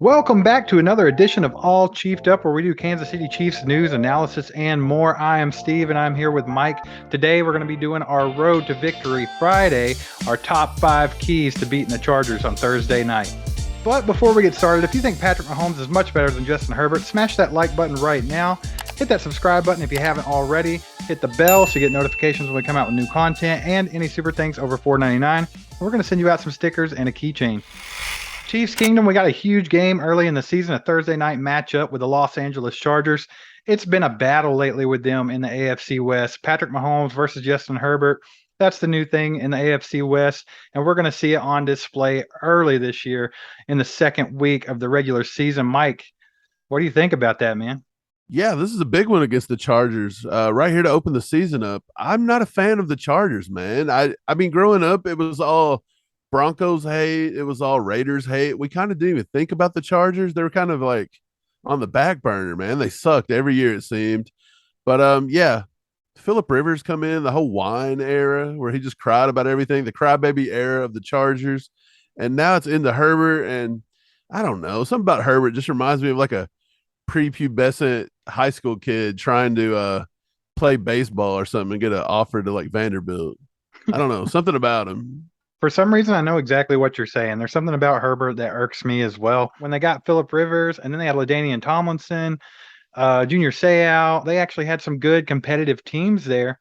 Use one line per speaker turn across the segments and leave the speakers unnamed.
Welcome back to another edition of All Chiefed Up, where we do Kansas City Chiefs news, analysis, and more. I am Steve, and I'm here with Mike. Today, we're going to be doing our Road to Victory Friday, our top 5 keys to beating the Chargers on Thursday night. But before we get started, if you think Patrick Mahomes is much better than Justin Herbert, smash that like button right now. Hit that subscribe button if you haven't already. Hit the bell so you get notifications when we come out with new content, and any super thanks over $4.99. We're going to send you out some stickers and a keychain. Chiefs Kingdom, we got a huge game early in the season, a Thursday night matchup with the Los Angeles Chargers. It's been a battle lately with them in the AFC West. Patrick Mahomes versus Justin Herbert. That's the new thing in the AFC West, and we're going to see it on display early this year in the second week of the regular season. Mike, what do you think about that, man?
Yeah, this is a big one against the Chargers. Right here to open the season up. I'm not a fan of the Chargers, man. I mean, growing up, it was all Broncos hate, it was all Raiders hate. We kind of didn't even think about the Chargers. They were kind of like on the back burner, man. They sucked every year, it seemed. But yeah, Philip Rivers come in, the whole whine era where he just cried about everything, the crybaby era of the Chargers. And now it's into Herbert. And I don't know, something about Herbert just reminds me of like a prepubescent high school kid trying to play baseball or something and get an offer to like Vanderbilt. I don't know, something about him.
For some reason, I know exactly what you're saying. There's something about Herbert that irks me as well. When they got Philip Rivers, and then they had LaDainian Tomlinson, Junior Seau. They actually had some good competitive teams there.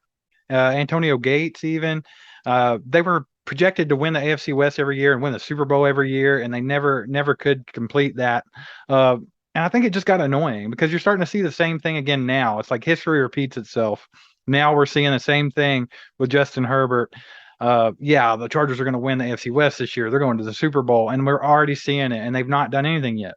Antonio Gates, even. They were projected to win the AFC West every year and win the Super Bowl every year, and they never could complete that. And I think it just got annoying because you're starting to see the same thing again now. It's like history repeats itself. Now we're seeing the same thing with Justin Herbert. Yeah, the Chargers are going to win the AFC West this year. They're going to the Super Bowl, and we're already seeing it, and they've not done anything yet.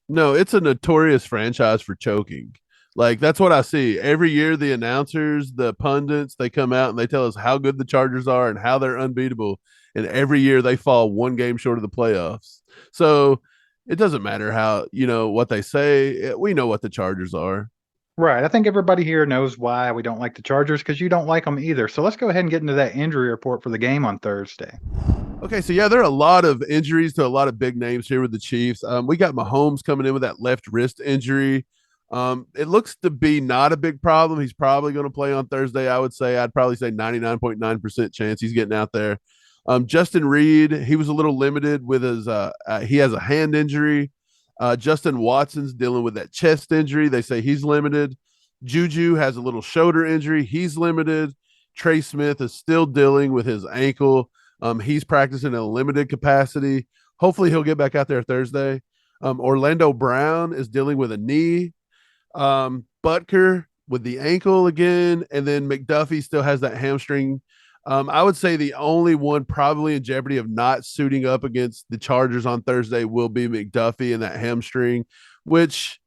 No, it's a notorious franchise for choking. Like that's what I see every year. The announcers, the pundits, they come out and they tell us how good the Chargers are and how they're unbeatable. And every year they fall one game short of the playoffs. So it doesn't matter how what they say. We know what the Chargers are.
Right. I think everybody here knows why we don't like the Chargers because you don't like them either. So let's go ahead and get into that injury report for the game on Thursday.
Okay, so yeah, there are a lot of injuries to a lot of big names here with the Chiefs. We got Mahomes coming in with that left wrist injury. It looks to be not a big problem. He's probably going to play on Thursday. I'd probably say 99.9% chance he's getting out there. Justin Reed, he was a little limited with his. He has a hand injury. Justin Watson's dealing with that chest injury. They say he's limited. Juju has a little shoulder injury. He's limited. Trey Smith is still dealing with his ankle. He's practicing in a limited capacity. Hopefully, he'll get back out there Thursday. Orlando Brown is dealing with a knee. Butker with the ankle again. And then McDuffie still has that hamstring. I would say the only one probably in jeopardy of not suiting up against the Chargers on Thursday will be McDuffie and that hamstring, which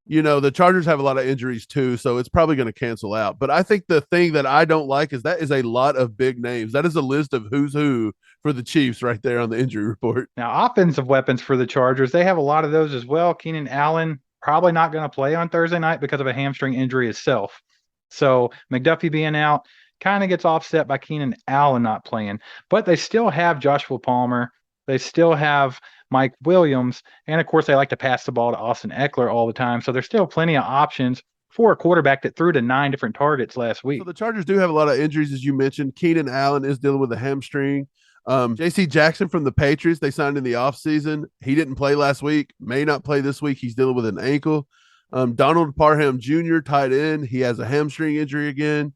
the Chargers have a lot of injuries too, so it's probably going to cancel out. But I think the thing that I don't like is that is a lot of big names. That is a list of who's who for the Chiefs right there on the injury report.
Now, offensive weapons for the Chargers, they have a lot of those as well. Keenan Allen probably not going to play on Thursday night because of a hamstring injury himself. So McDuffie being out kind of gets offset by Keenan Allen not playing. But they still have Joshua Palmer. They still have Mike Williams. And of course, they like to pass the ball to Austin Eckler all the time. So there's still plenty of options for a quarterback that threw to 9 different targets last week.
So the Chargers do have a lot of injuries, as you mentioned. Keenan Allen is dealing with a hamstring. J.C. Jackson from the Patriots, they signed in the offseason. He didn't play last week, may not play this week. He's dealing with an ankle. Donald Parham Jr., tight end, he has a hamstring injury again.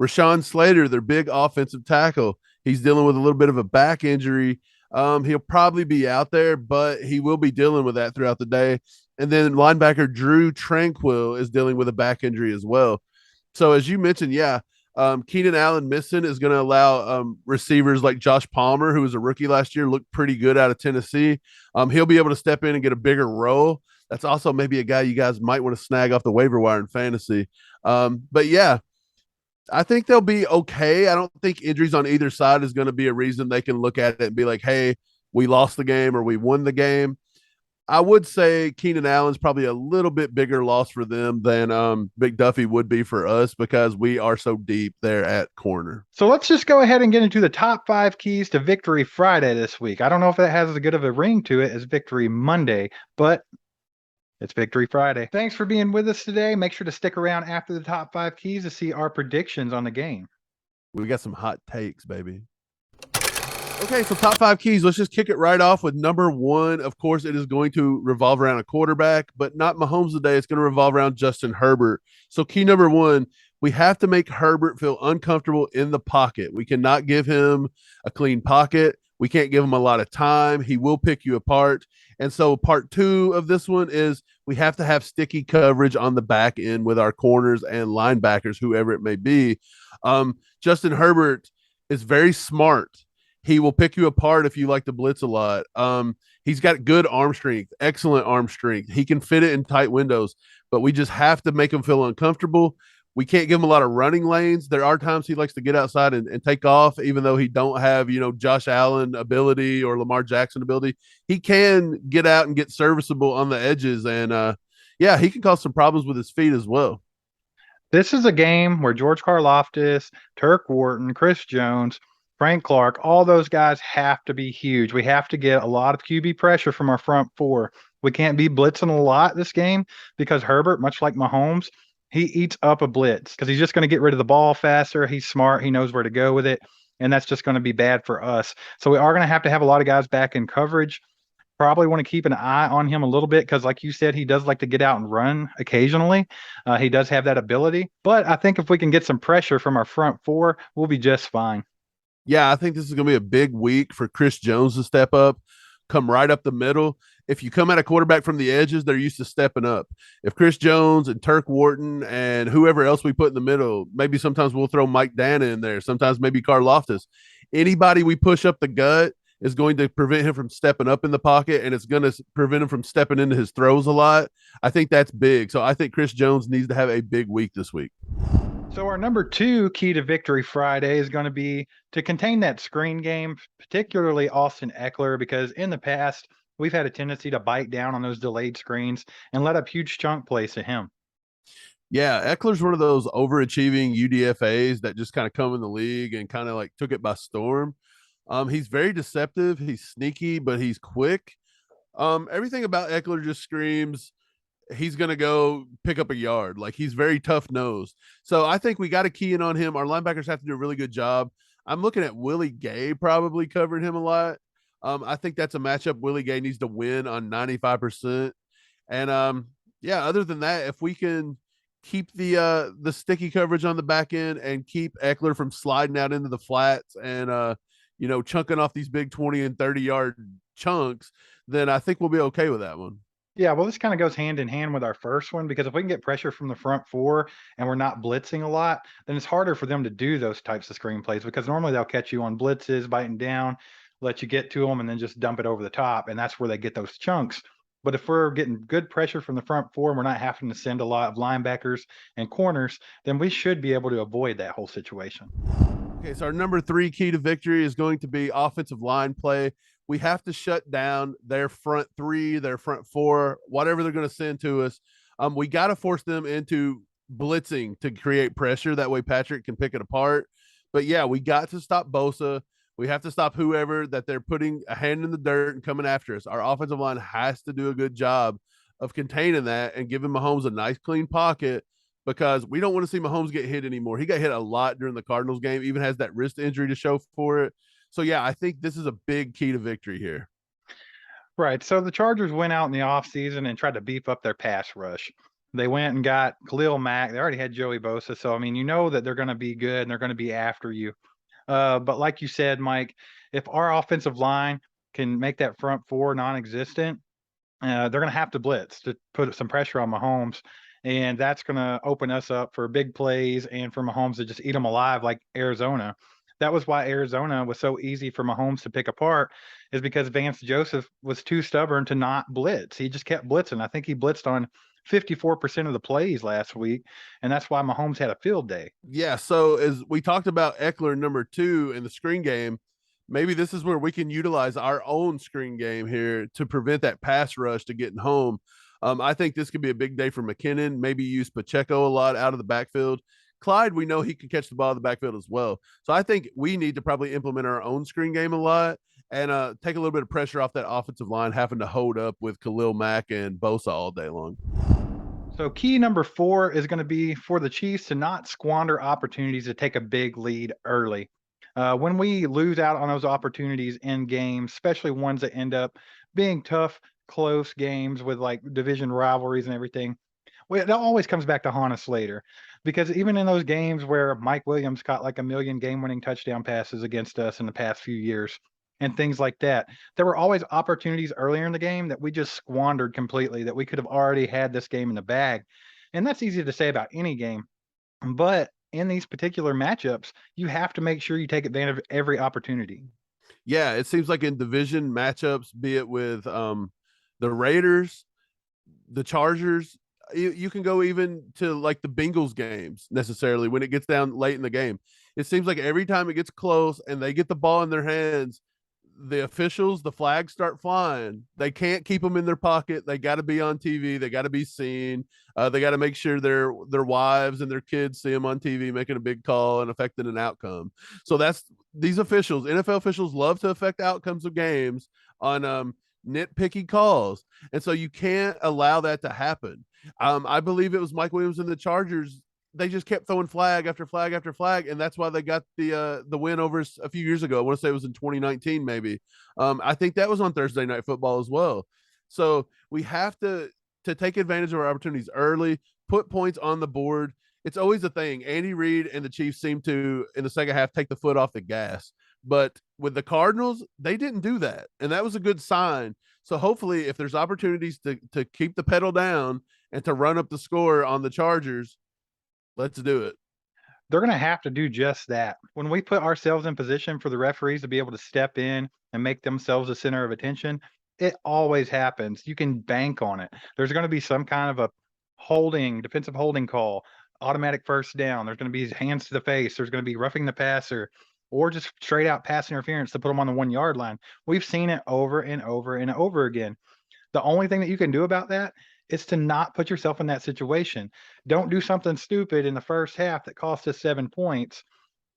Rashawn Slater, their big offensive tackle, he's dealing with a little bit of a back injury. He'll probably be out there, but he will be dealing with that throughout the day. And then linebacker Drew Tranquil is dealing with a back injury as well. So as you mentioned, yeah, Keenan Allen missing is going to allow receivers like Josh Palmer, who was a rookie last year, looked pretty good out of Tennessee. He'll be able to step in and get a bigger role. That's also maybe a guy you guys might want to snag off the waiver wire in fantasy. But yeah, I think they'll be okay. I don't think injuries on either side is going to be a reason they can look at it and be like, hey, we lost the game or we won the game. I would say Keenan Allen's probably a little bit bigger loss for them than McDuffie would be for us because we are so deep there at corner.
So let's just go ahead and get into the top 5 keys to Victory Friday this week. I don't know if that has as good of a ring to it as Victory Monday, but it's Victory Friday. Thanks for being with us today. Make sure to stick around after the top 5 keys to see our predictions on the game.
We got some hot takes, baby. Okay, so top 5 keys. Let's just kick it right off with number one. Of course, it is going to revolve around a quarterback, but not Mahomes today. It's going to revolve around Justin Herbert. So, key number one, we have to make Herbert feel uncomfortable in the pocket. We cannot give him a clean pocket. We can't give him a lot of time. He will pick you apart. And so, part two of this one is we have to have sticky coverage on the back end with our corners and linebackers, whoever it may be. Justin Herbert is very smart. He will pick you apart if you like to blitz a lot. He's got good arm strength, excellent arm strength. He can fit it in tight windows, but we just have to make him feel uncomfortable. We can't give him a lot of running lanes. There are times he likes to get outside and take off, even though he don't have, Josh Allen ability or Lamar Jackson ability. He can get out and get serviceable on the edges, and yeah, he can cause some problems with his feet as well.
This is a game where George Karlaftis, Turk Wharton, Chris Jones, Frank Clark, all those guys have to be huge. We have to get a lot of QB pressure from our front four. We can't be blitzing a lot this game because Herbert, much like Mahomes, he eats up a blitz because he's just going to get rid of the ball faster. He's smart. He knows where to go with it. And that's just going to be bad for us. So we are going to have a lot of guys back in coverage. Probably want to keep an eye on him a little bit because, like you said, he does like to get out and run occasionally. He does have that ability. But I think if we can get some pressure from our front four, we'll be just fine.
Yeah, I think this is going to be a big week for Chris Jones to step up, come right up the middle. If you come at a quarterback from the edges, they're used to stepping up. If Chris Jones and Turk Wharton and whoever else we put in the middle, maybe sometimes we'll throw Mike Dana in there, sometimes maybe Karlaftis. Anybody we push up the gut is going to prevent him from stepping up in the pocket, and it's going to prevent him from stepping into his throws a lot. I think that's big. So I think Chris Jones needs to have a big week this week.
So our number 2 key to Victory Friday is going to be to contain that screen game, particularly Austin Eckler, because in the past we've had a tendency to bite down on those delayed screens and let up huge chunk plays to him.
Yeah, Eckler's one of those overachieving UDFAs that just kind of come in the league and kind of like took it by storm. He's very deceptive. He's sneaky, but he's quick. Everything about Eckler just screams he's going to go pick up a yard. Like he's very tough nosed. So I think we got to key in on him. Our linebackers have to do a really good job. I'm looking at Willie Gay probably covering him a lot. I think that's a matchup Willie Gay needs to win on 95%. And yeah, other than that, if we can keep the sticky coverage on the back end and keep Eckler from sliding out into the flats and chunking off these big 20 and 30-yard chunks, then I think we'll be okay with that one.
Yeah, well, this kind of goes hand in hand with our first one because if we can get pressure from the front four and we're not blitzing a lot, then it's harder for them to do those types of screenplays because normally they'll catch you on blitzes, biting down, let you get to them, and then just dump it over the top. And that's where they get those chunks. But if we're getting good pressure from the front four and we're not having to send a lot of linebackers and corners, then we should be able to avoid that whole situation.
Okay, so our number 3 key to victory is going to be offensive line play. We have to shut down their front 3, their front 4, whatever they're going to send to us. We got to force them into blitzing to create pressure. That way Patrick can pick it apart. But yeah, we got to stop Bosa. We have to stop whoever that they're putting a hand in the dirt and coming after us. Our offensive line has to do a good job of containing that and giving Mahomes a nice clean pocket because we don't want to see Mahomes get hit anymore. He got hit a lot during the Cardinals game, even has that wrist injury to show for it. So, yeah, I think this is a big key to victory here.
Right. So the Chargers went out in the offseason and tried to beef up their pass rush. They went and got Khalil Mack. They already had Joey Bosa. So, I mean, you know that they're going to be good and they're going to be after you. But like you said, Mike, if our offensive line can make that front four non-existent, they're going to have to blitz to put some pressure on Mahomes. And that's going to open us up for big plays and for Mahomes to just eat them alive like Arizona. That was why Arizona was so easy for Mahomes to pick apart, is because Vance Joseph was too stubborn to not blitz. He just kept blitzing. I think he blitzed on 54% of the plays last week, and that's why Mahomes had a field day.
Yeah, so as we talked about Eckler number 2 in the screen game, maybe this is where we can utilize our own screen game here to prevent that pass rush to getting home. I think this could be a big day for McKinnon. Maybe use Pacheco a lot out of the backfield. Clyde, we know he can catch the ball in the backfield as well. So I think we need to probably implement our own screen game a lot and take a little bit of pressure off that offensive line having to hold up with Khalil Mack and Bosa all day long.
So key number 4 is going to be for the Chiefs to not squander opportunities to take a big lead early. When we lose out on those opportunities in games, especially ones that end up being tough, close games with like division rivalries and everything, well, it always comes back to haunt us later. Because even in those games where Mike Williams caught like a million game-winning touchdown passes against us in the past few years and things like that, there were always opportunities earlier in the game that we just squandered completely, that we could have already had this game in the bag. And that's easy to say about any game. But in these particular matchups, you have to make sure you take advantage of every opportunity.
Yeah, it seems like in division matchups, be it with the Raiders, the Chargers, you can go even to like the Bengals games necessarily when it gets down late in the game. It seems like every time it gets close and they get the ball in their hands, the officials, the flags start flying. They can't keep them in their pocket. They got to be on TV. They got to be seen. They got to make sure their wives and their kids see them on TV making a big call and affecting an outcome. So that's these officials. NFL officials love to affect outcomes of games on nitpicky calls, and so you can't allow that to happen. I believe it was Mike Williams and the Chargers. They just kept throwing flag after flag after flag, and that's why they got the win over us a few years ago. I want to say it was in 2019, maybe. I think that was on Thursday Night Football as well. So we have to take advantage of our opportunities early, put points on the board. It's always a thing. Andy Reid and the Chiefs seem to, in the second half, take the foot off the gas. But with the Cardinals, they didn't do that, and that was a good sign. So hopefully, if there's opportunities to keep the pedal down and to run up the score on the Chargers, let's do it.
They're going to have to do just that. When we put ourselves in position for the referees to be able to step in and make themselves the center of attention, it always happens. You can bank on it. There's going to be some kind of a defensive holding call, automatic first down. There's going to be hands to the face. There's going to be roughing the passer or just straight out pass interference to put them on the 1 yard line. We've seen it over and over and over again. The only thing that you can do about that is to not put yourself in that situation. Don't do something stupid in the first half that cost us 7 points.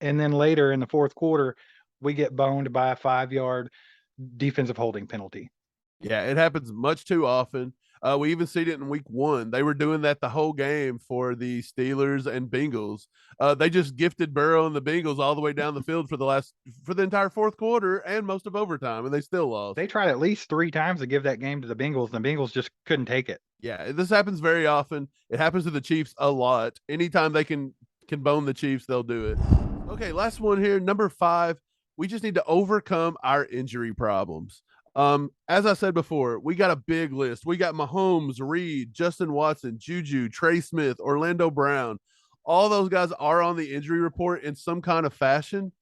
And then later in the fourth quarter, we get boned by a 5 yard defensive holding penalty.
Yeah, it happens much too often. We even seen it in week 1. They were doing that the whole game for the Steelers and Bengals. They just gifted Burrow and the Bengals all the way down the field for the entire fourth quarter and most of overtime, and they still lost.
They tried at least 3 times to give that game to the Bengals, and the Bengals just couldn't take it.
Yeah, this happens very often. It happens to the Chiefs a lot. Anytime they can bone the Chiefs, they'll do it. Okay, last one here, number 5. We just need to overcome our injury problems. As I said before, we got a big list. We got Mahomes, Reed, Justin Watson, Juju, Trey Smith, Orlando Brown. All those guys are on the injury report in some kind of fashion.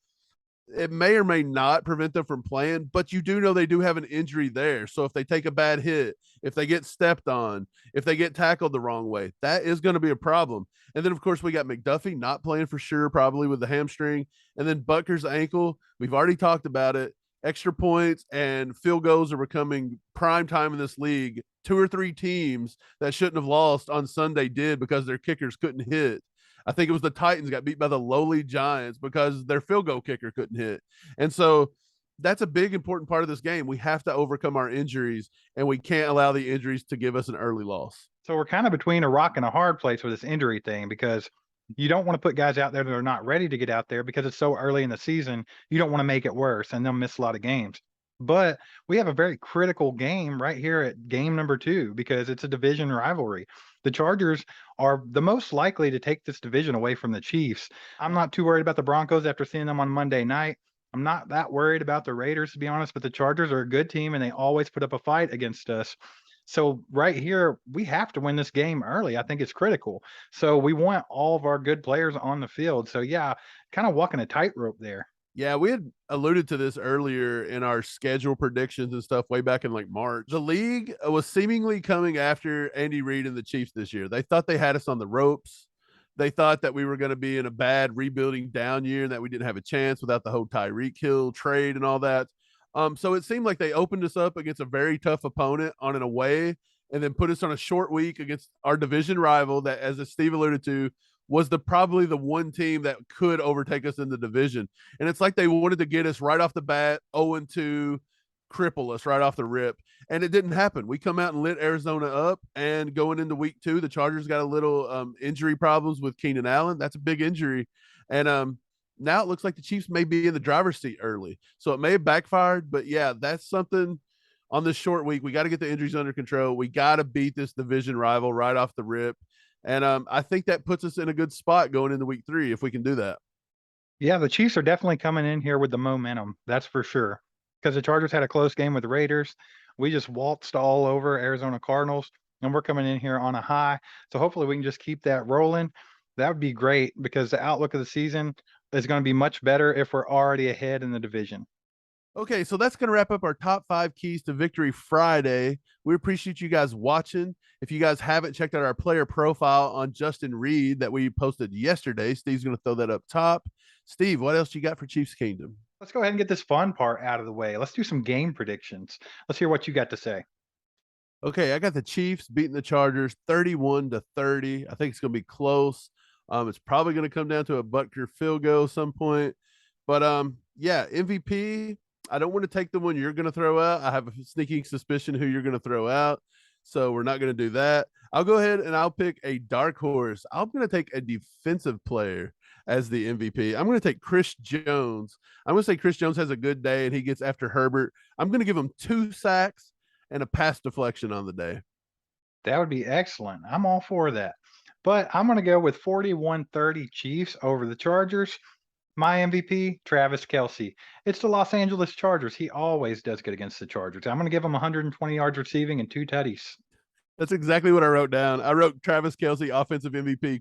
It may or may not prevent them from playing, but you do know they do have an injury there. So if they take a bad hit, if they get stepped on, if they get tackled the wrong way, that is going to be a problem. And then, of course, we got McDuffie not playing for sure, probably with the hamstring. And then Butker's ankle. We've already talked about it. Extra points and field goals are becoming prime time in this league. 2 or 3 teams that shouldn't have lost on Sunday did because their kickers couldn't hit. I think it was the Titans got beat by the lowly Giants because their field goal kicker couldn't hit. And so that's a big, important part of this game. We have to overcome our injuries, and we can't allow the injuries to give us an early loss.
So we're kind of between a rock and a hard place with this injury thing, because you don't want to put guys out there that are not ready to get out there because it's so early in the season. You don't want to make it worse, and they'll miss a lot of games. But we have a very critical game right here at game number 2 because it's a division rivalry. The Chargers are the most likely to take this division away from the Chiefs. I'm not too worried about the Broncos after seeing them on Monday night. I'm not that worried about the Raiders, to be honest, but the Chargers are a good team and they always put up a fight against us. So right here, we have to win this game early. I think it's critical. So we want all of our good players on the field. So yeah, kind of walking a tightrope there.
Yeah, we had alluded to this earlier in our schedule predictions and stuff way back in like March. The league was seemingly coming after Andy Reid and the Chiefs this year. They thought they had us on the ropes. They thought that we were going to be in a bad rebuilding down year and that we didn't have a chance without the whole Tyreek Hill trade and all that. So it seemed like they opened us up against a very tough opponent on an away and then put us on a short week against our division rival that, as Steve alluded to, was probably the one team that could overtake us in the division. And it's like they wanted to get us right off the bat, 0-2, cripple us right off the rip. And it didn't happen. We come out and lit Arizona up, and going into week 2, the Chargers got a little injury problems with Keenan Allen. That's a big injury. And now it looks like the Chiefs may be in the driver's seat early. So it may have backfired, but yeah, that's something on this short week. We got to get the injuries under control. We got to beat this division rival right off the rip. And I think that puts us in a good spot going into week 3 if we can do that.
Yeah, the Chiefs are definitely coming in here with the momentum. That's for sure. Because the Chargers had a close game with the Raiders. We just waltzed all over Arizona Cardinals, and we're coming in here on a high. So hopefully we can just keep that rolling. That would be great because the outlook of the season is going to be much better if we're already ahead in the division.
Okay, so that's going to wrap up our top 5 keys to victory Friday. We appreciate you guys watching. If you guys haven't checked out our player profile on Justin Reed that we posted yesterday, Steve's going to throw that up top. Steve, what else you got for Chiefs Kingdom?
Let's go ahead and get this fun part out of the way. Let's do some game predictions. Let's hear what you got to say.
Okay, I got the Chiefs beating the Chargers 31-30. I think it's going to be close. It's probably going to come down to a Butker field goal at some point. But yeah, MVP, I don't want to take the one you're going to throw out. I have a sneaking suspicion who you're going to throw out. So we're not going to do that. I'll go ahead and I'll pick a dark horse. I'm going to take a defensive player as the MVP. I'm going to take Chris Jones. I'm going to say Chris Jones has a good day and he gets after Herbert. I'm going to give him 2 sacks and a pass deflection on the day.
That would be excellent. I'm all for that. But I'm going to go with 41-30 Chiefs over the Chargers. My MVP, Travis Kelce. It's the Los Angeles Chargers. He always does good against the Chargers. I'm going to give him 120 yards receiving and 2 tutties.
That's exactly what I wrote down. I wrote Travis Kelce, offensive MVP, ?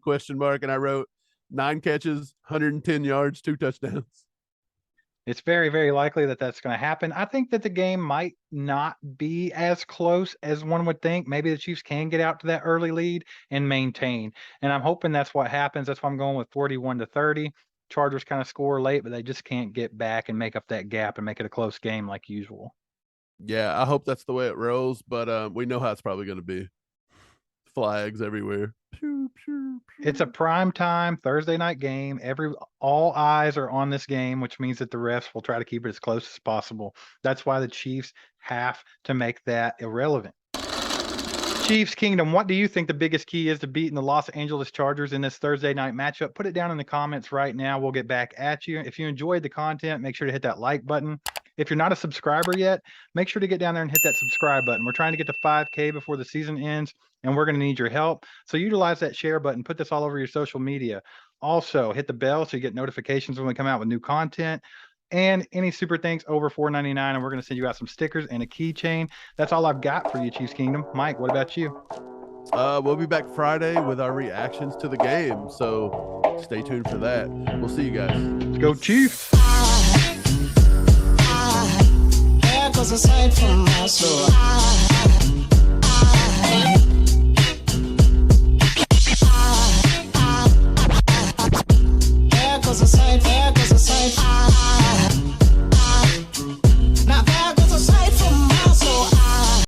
And I wrote 9 catches, 110 yards, 2 touchdowns.
It's very, very likely that that's going to happen. I think that the game might not be as close as one would think. Maybe the Chiefs can get out to that early lead and maintain. And I'm hoping that's what happens. That's why I'm going with 41-30. Chargers kind of score late, but they just can't get back and make up that gap and make it a close game like usual.
Yeah, I hope that's the way it rolls, but we know how it's probably going to be. Flags everywhere. Pew, pew, pew.
It's a prime time Thursday night game. All eyes are on this game, which means that the refs will try to keep it as close as possible. That's why the Chiefs have to make that irrelevant. Chiefs Kingdom, what do you think the biggest key is to beating the Los Angeles Chargers in this Thursday night matchup? Put it down in the comments right now. We'll get back at you. If you enjoyed the content, make sure to hit that like button. If you're not a subscriber yet, make sure to get down there and hit that subscribe button. We're trying to get to 5K before the season ends, and we're going to need your help. So utilize that share button. Put this all over your social media. Also, hit the bell so you get notifications when we come out with new content. And any super thanks over $4.99, and we're going to send you out some stickers and a keychain. That's all I've got for you, Chiefs Kingdom. Mike, what about you?
We'll be back Friday with our reactions to the game, so stay tuned for that. We'll see you guys.
Let's go, Chiefs.
There goes a sight from my soul. There goes a sight, there goes a sight.